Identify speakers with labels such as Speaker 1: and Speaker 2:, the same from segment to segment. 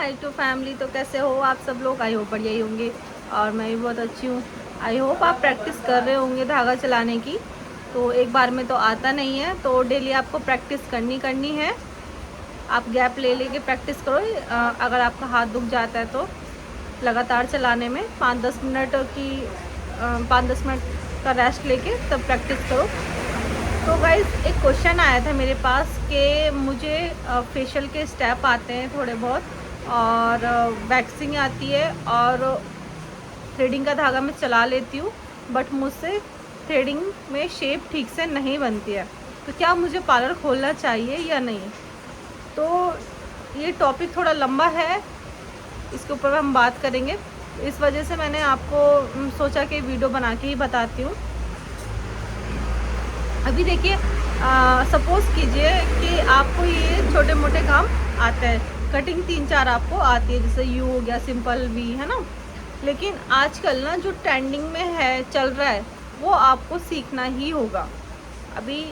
Speaker 1: Hi to family. तो कैसे हो आप सब लोग? आई होप बढ़िया ही होंगे और मैं भी बहुत अच्छी हूँ। आई होप आप प्रैक्टिस कर रहे होंगे धागा चलाने की। तो एक बार में तो आता नहीं है, तो डेली आपको प्रैक्टिस करनी है। आप गैप ले लेके प्रैक्टिस करो। अगर आपका हाथ दुख जाता है तो लगातार चलाने में 5-10 मिनट का रेस्ट लेके तब प्रैक्टिस करो। तो गाइज़ एक क्वेश्चन आया था मेरे पास कि मुझे फेशियल के स्टेप आते हैं थोड़े बहुत, और वैक्सिंग आती है, और थ्रेडिंग का धागा मैं चला लेती हूँ, बट मुझसे थ्रेडिंग में शेप ठीक से नहीं बनती है। तो क्या मुझे पार्लर खोलना चाहिए या नहीं? तो ये टॉपिक थोड़ा लंबा है, इसके ऊपर हम बात करेंगे। इस वजह से मैंने आपको सोचा कि वीडियो बना के ही बताती हूँ। अभी देखिए, सपोज़ कीजिए कि आपको ये छोटे मोटे काम आते हैं, कटिंग 3-4 आपको आती है, जैसे यू हो गया, सिंपल वी, है ना। लेकिन आजकल ना जो ट्रेंडिंग में है, चल रहा है, वो आपको सीखना ही होगा। अभी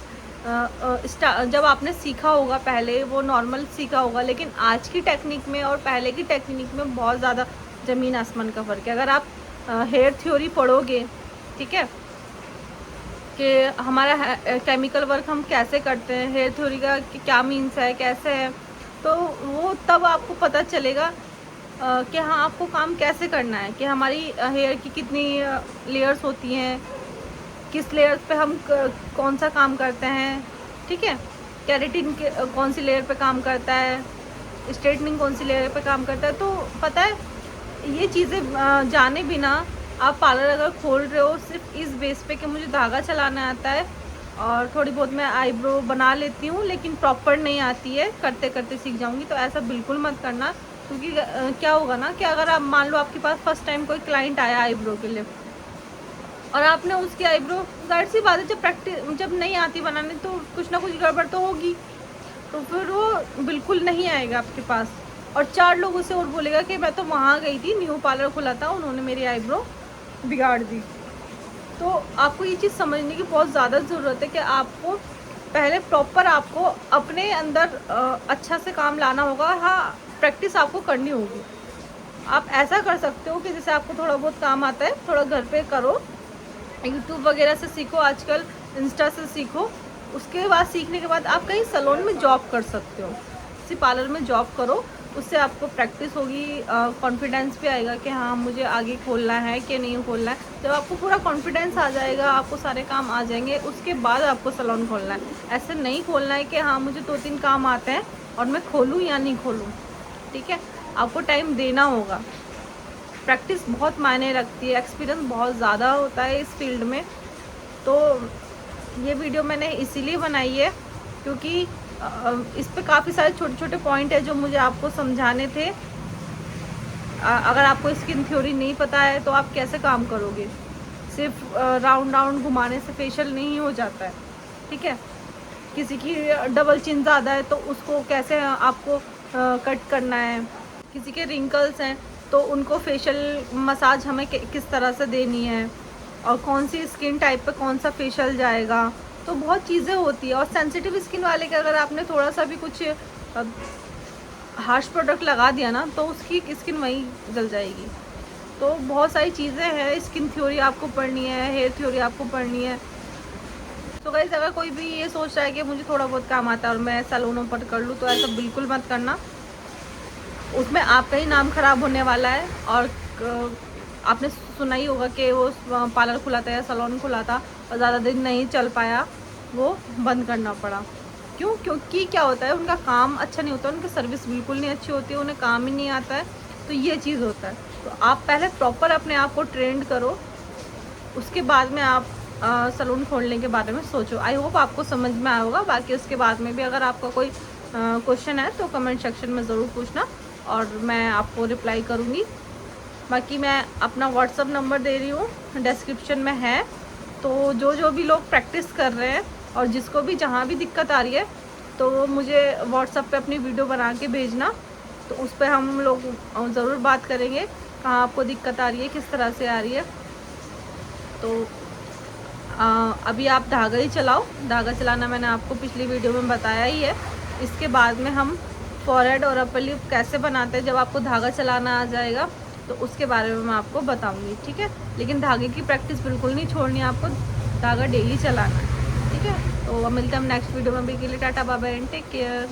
Speaker 1: जब आपने सीखा होगा पहले, वो नॉर्मल सीखा होगा, लेकिन आज की टेक्निक में और पहले की टेक्निक में बहुत ज़्यादा ज़मीन आसमान का फ़र्क है। अगर आप हेयर थ्योरी पढ़ोगे, ठीक है, कि हमारा केमिकल वर्क हम कैसे करते हैं, हेयर थ्योरी का क्या मीन्स है, कैसे है, तो वो तब आपको पता चलेगा कि हाँ आपको काम कैसे करना है, कि हमारी हेयर की कितनी लेयर्स होती हैं, किस लेयर्स पे हम कौन सा काम करते हैं, ठीक है। कैरेटिन के कौन सी लेयर पे काम करता है, स्ट्रेटनिंग कौन सी लेयर पे काम करता है। तो पता है ये चीज़ें जाने बिना आप पार्लर अगर खोल रहे हो सिर्फ इस बेस पे कि मुझे धागा चलाना आता है और थोड़ी बहुत मैं आईब्रो बना लेती हूँ, लेकिन प्रॉपर नहीं आती है, करते करते सीख जाऊँगी, तो ऐसा बिल्कुल मत करना। क्योंकि क्या होगा ना कि अगर आप मान लो आपके पास फर्स्ट टाइम कोई क्लाइंट आया आईब्रो के लिए, और आपने उसकी आईब्रो, जाहिर सी बात है जब नहीं आती बनाने तो कुछ ना कुछ गड़बड़ तो होगी, तो फिर वो बिल्कुल नहीं आएगा आपके पास। और 4 लोगों से और बोलेगा कि मैं तो वहाँ गई थी, न्यू पार्लर खुला था, उन्होंने मेरी आईब्रो बिगाड़ दी। तो आपको ये चीज़ समझने की बहुत ज़्यादा ज़रूरत है कि आपको पहले प्रॉपर आपको अपने अंदर अच्छा से काम लाना होगा। हाँ, प्रैक्टिस आपको करनी होगी। आप ऐसा कर सकते हो कि जैसे आपको थोड़ा बहुत काम आता है, थोड़ा घर पे करो, यूट्यूब वगैरह से सीखो, आजकल इंस्टा से सीखो। उसके बाद सीखने के बाद आप कहीं सैलून में जॉब कर सकते हो, किसी पार्लर में जॉब करो। उससे आपको प्रैक्टिस होगी, कॉन्फिडेंस भी आएगा कि हाँ मुझे आगे खोलना है कि नहीं खोलना है। जब आपको पूरा कॉन्फिडेंस आ जाएगा, आपको सारे काम आ जाएंगे, उसके बाद आपको सैलून खोलना है। ऐसे नहीं खोलना है कि हाँ मुझे 2-3 काम आते हैं और मैं खोलूँ या नहीं खोलूँ, ठीक है। आपको टाइम देना होगा, प्रैक्टिस बहुत मायने रखती है, एक्सपीरियंस बहुत ज़्यादा होता है इस फील्ड में। तो ये वीडियो मैंने इसीलिए बनाई है क्योंकि इस पे काफ़ी सारे छोटे छोटे पॉइंट है जो मुझे आपको समझाने थे। अगर आपको स्किन थ्योरी नहीं पता है तो आप कैसे काम करोगे? सिर्फ राउंड राउंड घुमाने से फेशियल नहीं हो जाता है, ठीक है। किसी की डबल चिन ज़्यादा है तो उसको कैसे आपको कट करना है, किसी के रिंकल्स हैं तो उनको फेशियल मसाज हमें किस तरह से देनी है, और कौन सी स्किन टाइप पे कौन सा फेशियल जाएगा। तो बहुत चीज़ें होती है। और सेंसिटिव स्किन वाले के अगर आपने थोड़ा सा भी कुछ हार्श प्रोडक्ट लगा दिया ना तो उसकी स्किन वहीं जल जाएगी। तो बहुत सारी चीज़ें हैं, स्किन थ्योरी आपको पढ़नी है, हेयर थ्योरी आपको पढ़नी है। तो गाइस अगर कोई भी ये सोच रहा है कि मुझे थोड़ा बहुत काम आता है और मैं सैलूनों पर कर लूँ, तो ऐसा बिल्कुल मत करना। उसमें आपका ही नाम ख़राब होने वाला है। और आपने सुना ही होगा कि वो पार्लर खुला था या सैलून खुला था और ज़्यादा दिन नहीं चल पाया, वो बंद करना पड़ा। क्यों? क्योंकि क्या होता है, उनका काम अच्छा नहीं होता, उनकी सर्विस बिल्कुल नहीं अच्छी होती है, उन्हें काम ही नहीं आता है। तो ये चीज़ होता है। तो आप पहले प्रॉपर अपने आप को ट्रेंड करो, उसके बाद में आप सैलून खोलने के बारे में सोचो। आई होप आपको समझ में आया होगा। बाकी उसके बाद में भी अगर आपका कोई क्वेश्चन है तो कमेंट सेक्शन में ज़रूर पूछना और मैं आपको रिप्लाई करूँगी। बाकी मैं अपना व्हाट्सअप नंबर दे रही हूँ, डिस्क्रिप्शन में है। तो जो जो भी लोग प्रैक्टिस कर रहे हैं और जिसको भी जहाँ भी दिक्कत आ रही है, तो वो मुझे व्हाट्सअप पे अपनी वीडियो बना के भेजना। तो उस पर हम लोग ज़रूर बात करेंगे, कहाँ आपको दिक्कत आ रही है, किस तरह से आ रही है। तो अभी आप धागा ही चलाओ। धागा चलाना मैंने आपको पिछली वीडियो में बताया ही है। इसके बाद में हम फॉरहेड और अपर लिप कैसे बनाते हैं जब आपको धागा चलाना आ जाएगा, तो उसके बारे में मैं आपको बताऊंगी, ठीक है। लेकिन धागे की प्रैक्टिस बिल्कुल नहीं छोड़नी है आपको, धागा डेली चलाना है, ठीक है। तो अब मिलते हैं हम नेक्स्ट वीडियो में। अभी के लिए tata bye bye and take care.